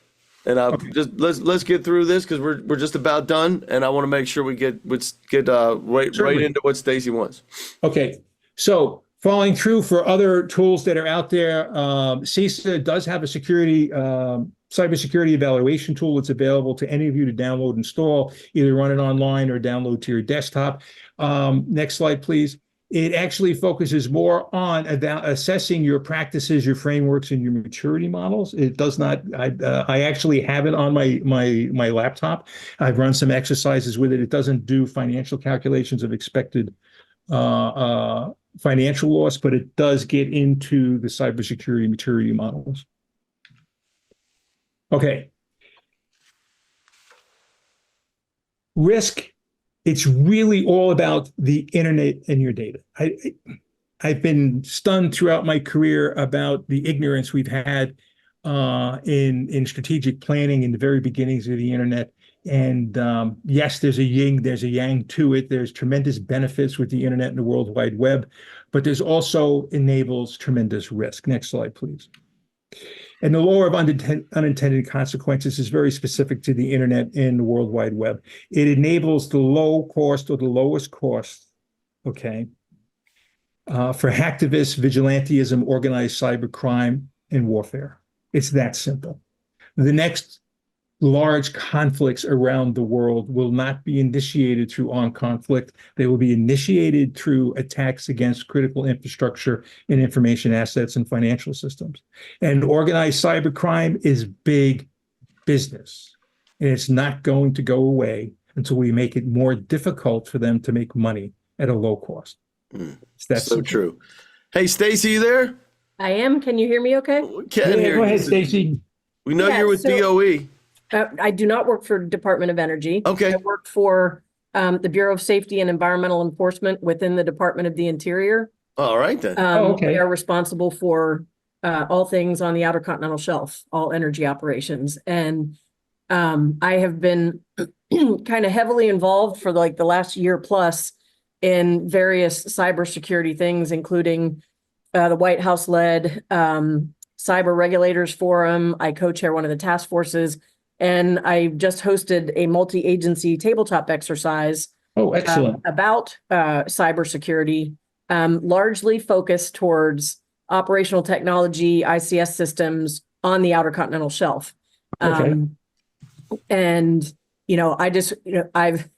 and Okay. just let's get through this because we're just about done, and I want to make sure we get right into what Stacy wants. Okay, so following through for other tools that are out there, CISA does have a cybersecurity evaluation tool that's available to any of you to download, install, either run it online or download to your desktop. Next slide, please. It actually focuses more on assessing your practices, your frameworks, and your maturity models. It does not. I actually have it on my laptop. I've run some exercises with it. It doesn't do financial calculations of expected financial loss, but it does get into the cybersecurity maturity models. Okay. Risk. It's really all about the internet and your data. I've been stunned throughout my career about the ignorance we've had in strategic planning in the very beginnings of the internet. And yes, there's a yin, there's a yang to it. There's tremendous benefits with the internet and the World Wide Web, but there's also enables tremendous risk. Next slide, please. And the law of unintended consequences is very specific to the internet and the World Wide Web. It enables the low cost or the lowest cost, okay, for hacktivists, vigilantism, organized cybercrime, and warfare. It's that simple. The next large conflicts around the world will not be initiated through armed conflict. They will be initiated through attacks against critical infrastructure and information assets and financial systems. And organized cybercrime is big business. And it's not going to go away until we make it more difficult for them to make money at a low cost. That's so true. Hey, Stacy, you there? I am. Can you hear me okay? We can Yeah, hear go you. ahead, Stacy. We know Yeah, you're with so- DOE. I do not work for Department of Energy. Okay. I work for the Bureau of Safety and Environmental Enforcement within the Department of the Interior. All right then. They are responsible for all things on the Outer Continental Shelf, all energy operations. And I have been kind of heavily involved for like the last year plus in various cybersecurity things, including the White House-led Cyber Regulators Forum. I co-chair one of the task forces, and I just hosted a multi-agency tabletop exercise Oh, excellent. about cybersecurity, largely focused towards operational technology, ICS systems on the Outer Continental Shelf. Okay. And, I've,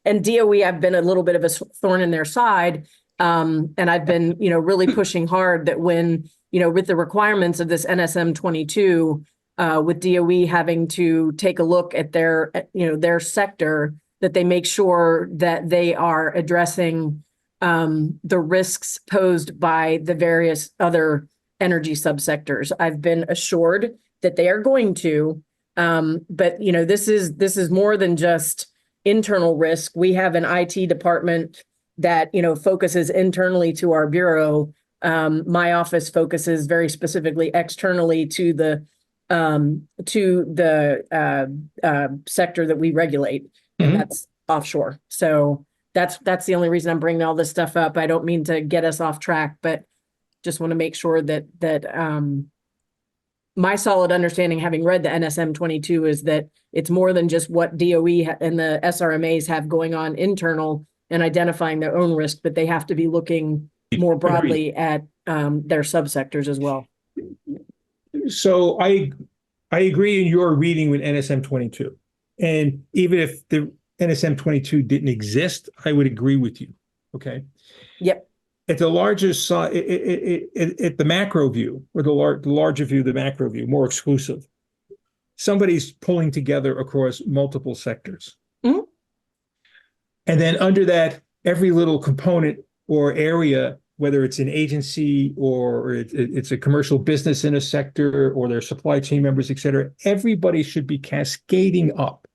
and DOE, I've been a little bit of a thorn in their side. And I've been, really pushing hard that when, with the requirements of this NSM-22, with DOE having to take a look at their sector, that they make sure that they are addressing the risks posed by the various other energy subsectors. I've been assured that they are going to, but this is more than just internal risk. We have an IT department that focuses internally to our bureau. My office focuses very specifically externally to the sector that we regulate, and that's offshore. So that's the only reason I'm bringing all this stuff up. I don't mean to get us off track, but just want to make sure that my solid understanding, having read the NSM-22, is that it's more than just what DOE and the SRMAs have going on internal and identifying their own risk, but they have to be looking more broadly at their subsectors as well. So I agree in your reading with NSM-22. And even if the NSM-22 didn't exist, I would agree with you. Okay. Yep. At the larger side, at the macro view, or the larger view, the macro view, more exclusive, somebody's pulling together across multiple sectors. Mm-hmm. And then under that, every little component or area, whether it's an agency or it's a commercial business in a sector or their supply chain members, et cetera, everybody should be cascading up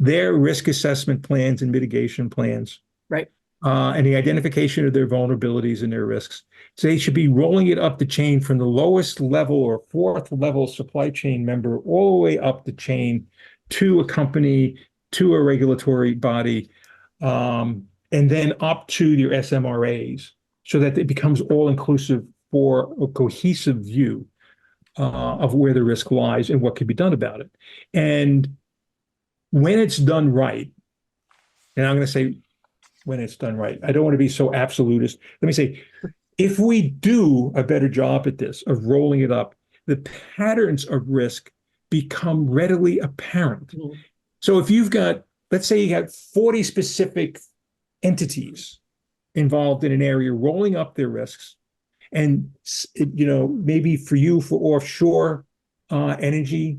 their risk assessment plans and mitigation plans. Right. And the identification of their vulnerabilities and their risks. So they should be rolling it up the chain from the lowest level or fourth level supply chain member all the way up the chain to a company, to a regulatory body, and then up to your SMRAs, so that it becomes all inclusive for a cohesive view of where the risk lies and what can be done about it. And when it's done right, and I'm going to say when it's done right, I don't want to be so absolutist. Let me say, if we do a better job at this, of rolling it up, the patterns of risk become readily apparent. Mm-hmm. So if you've got, let's say you got 40 specific entities involved in an area rolling up their risks, and maybe for you, for offshore energy,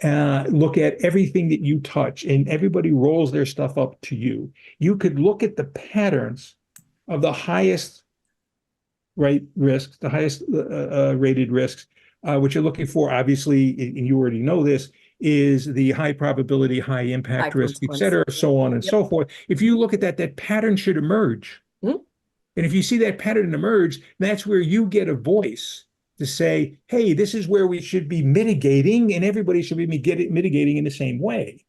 look at everything that you touch, and everybody rolls their stuff up to you. You could look at the patterns of the highest risks, the highest rated risks, which you're looking for, obviously, and you already know this, is the high probability, high impact risk, et cetera, so on and so forth. If you look at that pattern should emerge. Mm-hmm. And if you see that pattern emerge, that's where you get a voice to say, hey, this is where we should be mitigating, and everybody should be mitigating in the same way.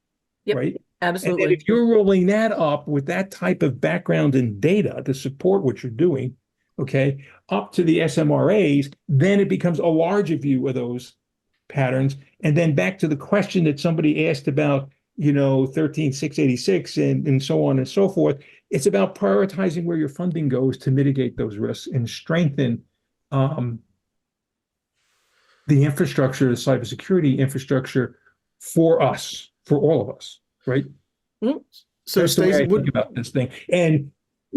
Yep, right? Absolutely. And if you're rolling that up with that type of background and data to support what you're doing, okay, up to the SMRAs, then it becomes a larger view of those patterns. And then back to the question that somebody asked about, 13686 and so on and so forth. It's about prioritizing where your funding goes to mitigate those risks and strengthen the infrastructure, the cybersecurity infrastructure for us, for all of us, right? Mm-hmm. So that's the way I think about this thing. And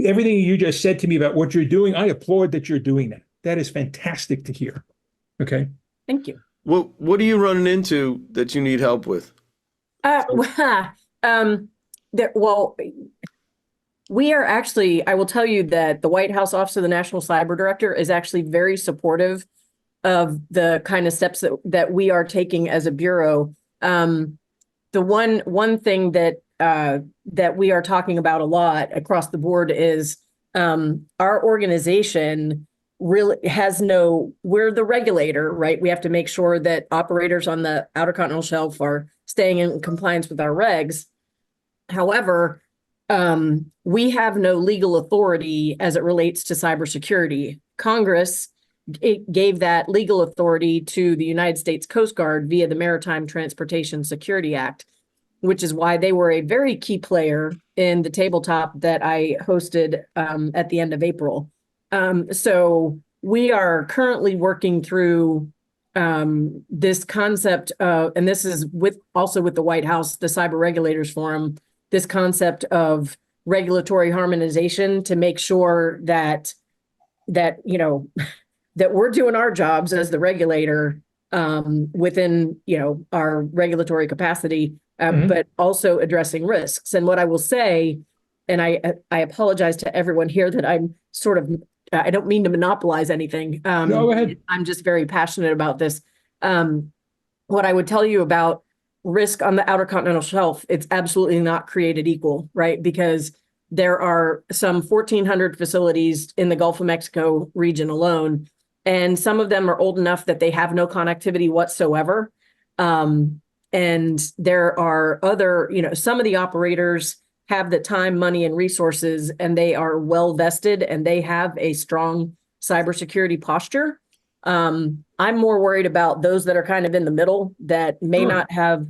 everything you just said to me about what you're doing, I applaud that you're doing that. That is fantastic to hear. Okay. Thank you. What are you running into that you need help with? Well, We are actually, I will tell you that the White House Office of the National Cyber Director is actually very supportive of the kind of steps that we are taking as a bureau. The one thing that we are talking about a lot across the board is our organization really we're the regulator, right? We have to make sure that operators on the Outer Continental Shelf are staying in compliance with our regs. However, we have no legal authority as it relates to cybersecurity. Congress gave that legal authority to the United States Coast Guard via the Maritime Transportation Security Act, which is why they were a very key player in the tabletop that I hosted at the end of April. So we are currently working through this concept of, and this is also with the White House, the Cyber Regulators Forum, this concept of regulatory harmonization to make sure that that we're doing our jobs as the regulator within our regulatory capacity, but also addressing risks. And what I will say, and I apologize to everyone here that I'm sort of, I don't mean to monopolize anything. Go ahead. I'm just very passionate about this. What I would tell you about risk on the Outer Continental Shelf, it's absolutely not created equal, right? Because there are some 1,400 facilities in the Gulf of Mexico region alone, and some of them are old enough that they have no connectivity whatsoever. And there are other, some of the operators have the time, money, and resources, and they are well vested, and they have a strong cybersecurity posture. I'm more worried about those that are kind of in the middle that may not have,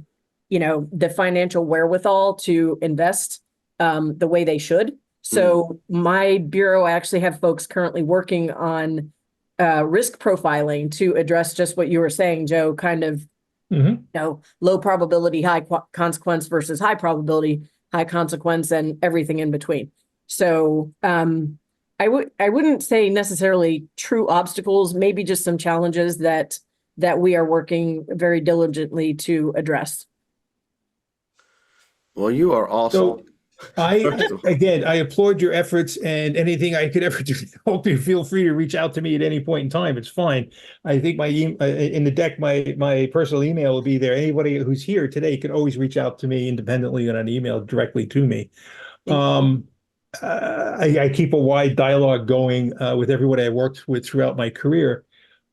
the financial wherewithal to invest the way they should. So my bureau actually have folks currently working on risk profiling to address just what you were saying, Joe, kind of, low probability, high consequence versus high probability, high consequence, and everything in between. So I wouldn't say necessarily true obstacles, maybe just some challenges that we are working very diligently to address. Well, you are awesome. So I applaud your efforts, and anything I could ever do to help you, feel free to reach out to me at any point in time. It's fine. I think in the deck, my personal email will be there. Anybody who's here today can always reach out to me independently on an email directly to me. I keep a wide dialogue going with everyone I worked with throughout my career.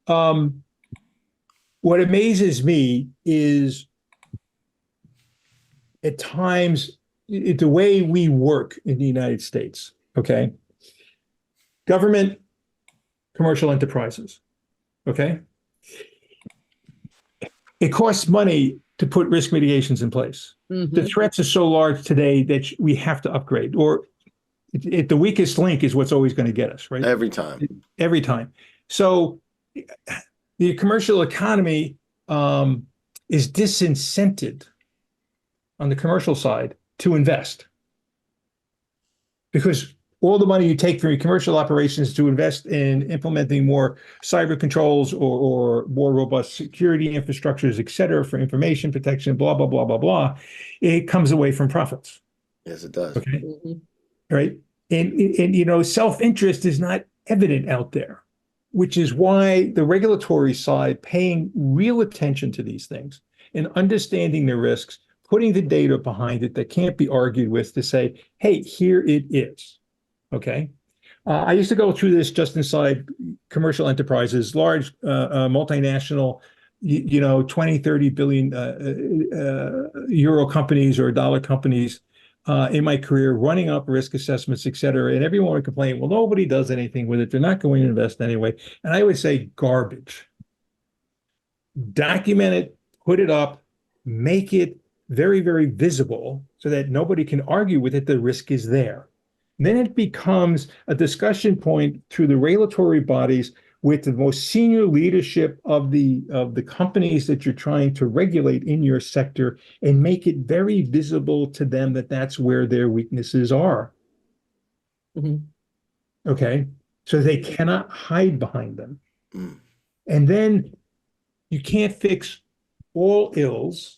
What amazes me is at times the way we work in the United States, okay? Government, commercial enterprises, okay? It costs money to put risk mitigations in place. The threats are so large today that we have to upgrade, or the weakest link is what's always going to get us, right? Every time. Every time. So the commercial economy is disincented on the commercial side to invest, because all the money you take from your commercial operations to invest in implementing more cyber controls or more robust security infrastructures, et cetera, for information protection, blah, blah, blah, blah, blah, it comes away from profits. Yes, it does. Okay. Right. And self-interest is not evident out there, which is why the regulatory side, paying real attention to these things and understanding the risks, putting the data behind it that can't be argued with, to say, hey, here it is. Okay. I used to go through this just inside commercial enterprises, large multinational, 20, 30 billion euro companies or dollar companies in my career, running up risk assessments, et cetera. And everyone would complain, well, nobody does anything with it. They're not going to invest anyway. And I would say garbage. Document it, put it up, make it very, very visible so that nobody can argue with it. The risk is there. Then it becomes a discussion point through the regulatory bodies with the most senior leadership of the companies that you're trying to regulate in your sector, and make it very visible to them that that's where their weaknesses are. Okay, so they cannot hide behind them. And then you can't fix all ills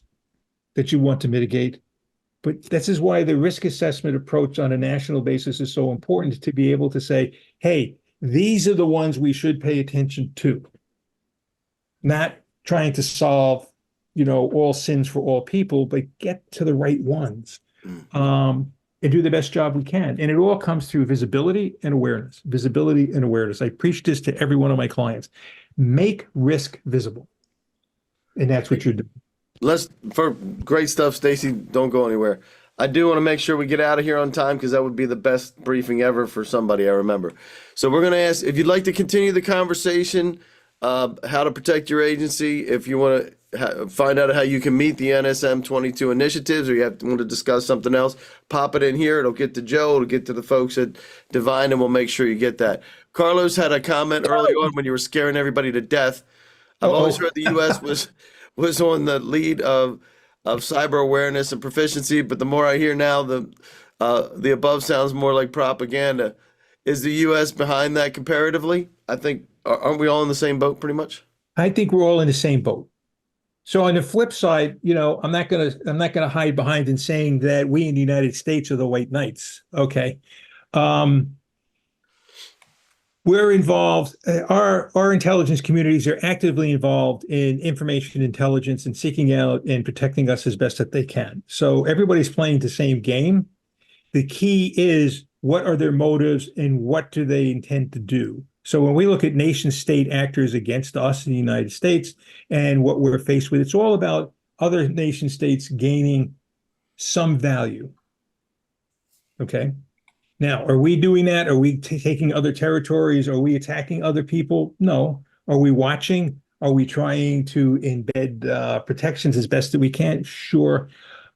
that you want to mitigate But this is why the risk assessment approach on a national basis is so important, to be able to say, hey, these are the ones we should pay attention to, not trying to solve, all sins for all people, but get to the right ones, and do the best job we can. And it all comes through visibility and awareness. Visibility and awareness. I preach this to every one of my clients. Make risk visible. And that's what you're doing. For great stuff, Stacy. Don't go anywhere. I do want to make sure we get out of here on time, because that would be the best briefing ever for somebody, I remember. So we're going to ask if you'd like to continue the conversation, how to protect your agency, if you want to find out how you can meet the NSM-22 initiatives, or you want to discuss something else, pop it in here. It'll get to Joe. It'll get to the folks at Divine, and we'll make sure you get that. Carlos had a comment early on when you were scaring everybody to death. I've always heard the U.S. was on the lead of cyber awareness and proficiency, but the more I hear now, the above sounds more like propaganda. Is the U.S. behind that comparatively? I think, aren't we all in the same boat pretty much? I think we're all in the same boat. So on the flip side, I'm not gonna hide behind in saying that we in the United States are the white knights. Okay. We're involved, our intelligence communities are actively involved in information intelligence and seeking out and protecting us as best that they can. So everybody's playing the same game. The key is, what are their motives and what do they intend to do? So when we look at nation state actors against us in the United States and what we're faced with, it's all about other nation states gaining some value. Okay. Now, are we doing that? Are we taking other territories? Are we attacking other people? No. Are we watching? Are we trying to embed protections as best that we can? Sure.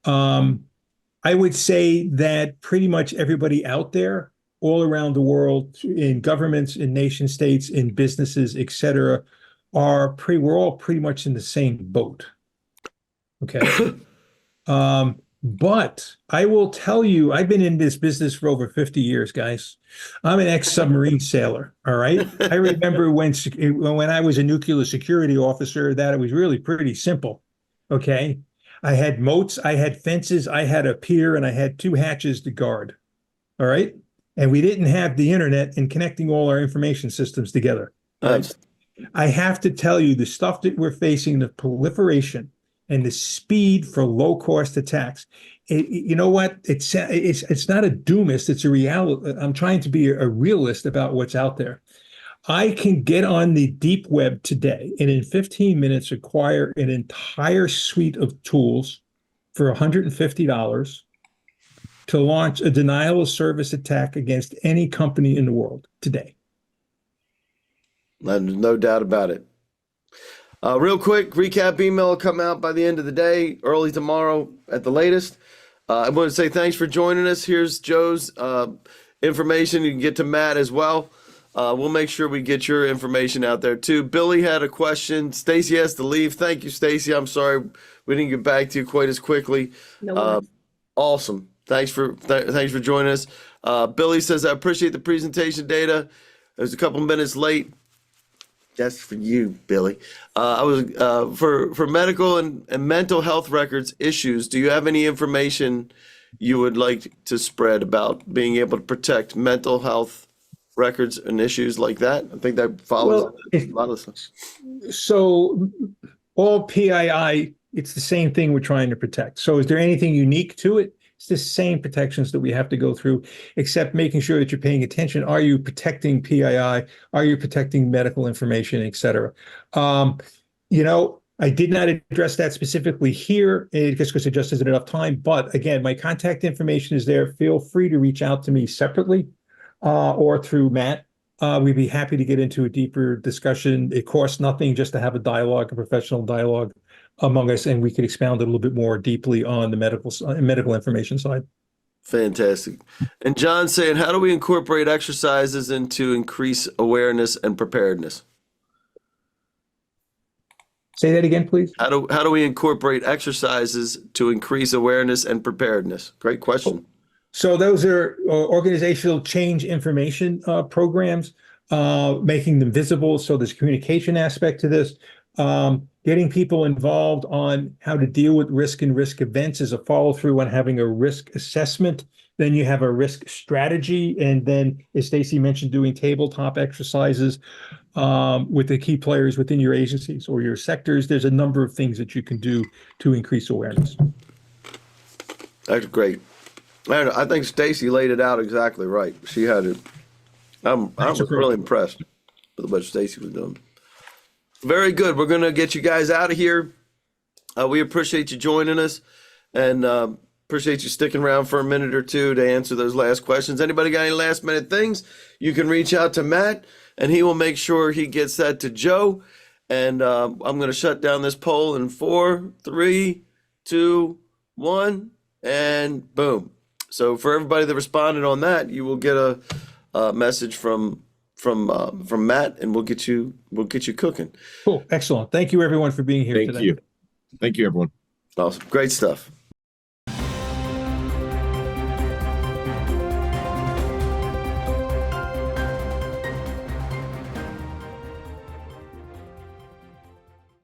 I would say that pretty much everybody out there, all around the world, in governments, in nation states, in businesses, et cetera, we're all pretty much in the same boat. Okay. But I will tell you, I've been in this business for over 50 years, guys. I'm an ex-submarine sailor, all right? I remember when I was a nuclear security officer, that it was really pretty simple, okay? I had moats, I had fences, I had a pier, and I had 2 hatches to guard, all right? And we didn't have the internet and connecting all our information systems together. Right? I have to tell you, the stuff that we're facing, the proliferation and the speed for low-cost attacks, you know what? It's not a doomist. It's a reality. I'm trying to be a realist about what's out there. I can get on the deep web today and in 15 minutes acquire an entire suite of tools for $150 to launch a denial of service attack against any company in the world today. There's no doubt about it. Real quick, recap email will come out by the end of the day, early tomorrow at the latest. I want to say thanks for joining us. Here's Joe's information. You can get to Matt as well. We'll make sure we get your information out there too. Billy had a question. Stacy has to leave. Thank you, Stacy. I'm sorry we didn't get back to you quite as quickly. No Awesome. Thanks for joining us. Billy says, I appreciate the presentation data. It was a couple minutes late. That's for you, Billy. I was for medical and mental health records issues. Do you have any information you would like to spread about being able to protect mental health records and issues like that? I think that follows a lot of stuff. So all PII, it's the same thing we're trying to protect. So is there anything unique to it? It's the same protections that we have to go through, except making sure that you're paying attention. Are you protecting PII? Are you protecting medical information, et cetera? I did not address that specifically here just because it just isn't enough time. But again, my contact information is there. Feel free to reach out to me separately or through Matt. We'd be happy to get into a deeper discussion. It costs nothing just to have a dialogue, a professional dialogue among us, and we could expound it a little bit more deeply on the medical information side. Fantastic. And John saying, how do we incorporate exercises into increase awareness and preparedness? Say that again, please. How do we incorporate exercises to increase awareness and preparedness? Great question. So those are organizational change information programs, making them visible. So there's a communication aspect to this. getting people involved on how to deal with risk and risk events is a follow through on having a risk assessment. Then you have a risk strategy. And then, as Stacy mentioned, doing tabletop exercises with the key players within your agencies or your sectors. There's a number of things that you can do to increase awareness. That's great. I think Stacy laid it out exactly right. She had it. I was really impressed with what Stacy was doing. Very good. We're going to get you guys out of here. We appreciate you joining us, and appreciate you sticking around for a minute or two to answer those last questions. Anybody got any last minute things? You can reach out to Matt, and he will make sure he gets that to Joe. And I'm going to shut down this poll in 4, 3, 2, 1, and boom. So for everybody that responded on that, you will get a message from Matt, and we'll get you cooking. Cool. Excellent. Thank you everyone for being here Thank today. you. Thank you, everyone. Awesome. Great stuff.